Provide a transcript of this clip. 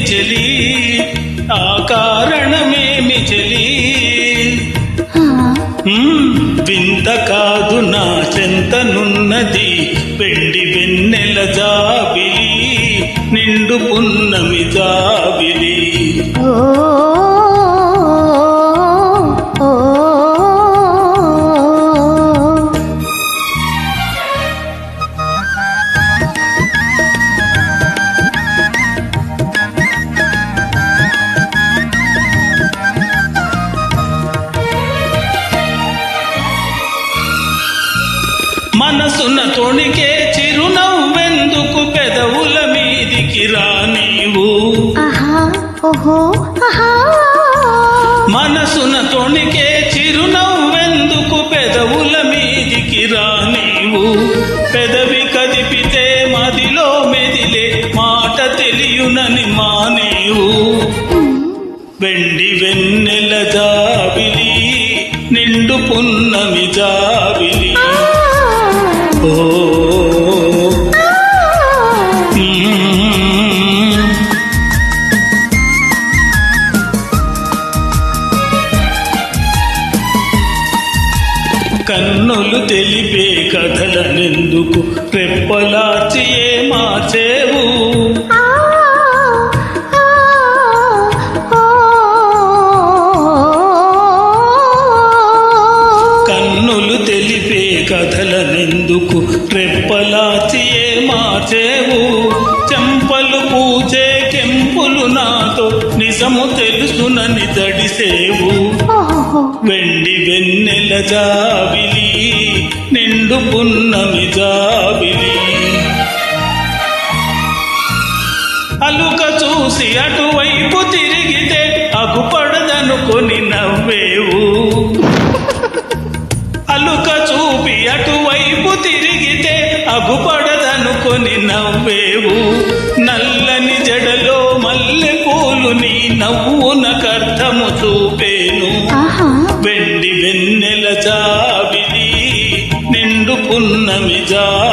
చెలి ఆ కారణమేమి చెలి వింత కాదు నా చెంతనున్నది వెండి వెన్నెల జాబిలి నిండు పున్నమి జాబిలి మనసున తొణికే చిరునవ్వెందుకు పెదవుల మీదికి రా నీవు మనసున తొణికే చిరునవ్వెందుకు పెదవుల మీదికి రా నీవు పెదవి కదిపితే మదిలో మెదిలే మాట తెలియునని మానేవు వెండి వెన్నెల జాబిలి నిండు పున్నమి జాబిలి కన్నులు తెలిపే కథలనెందుకు రెప్పలాచి మార్చేవు కన్నులు తెలిపే కథలనెందుకు రెప్పలాచి మార్చేవు చెంపలు పూచే కెంపులు నాతో నిజము తెలుసునని తడిసేవు వెండి వెన్నెల జాబిలి నిండు పున్నమి జాబిలి అలుక చూసి అటువైపు తిరిగితే అగుపడదనుకొని నవ్వేవు అలుక చూపి అటువైపు తిరిగితే అగుపడదనుకొని నవ్వేవు నల్లని జడలో మల్లె పూలు నీ నవ్వునకర్థము చూపేను వెండి వెన్నెల జాబిలి నిండు పున్నమి జాబిలి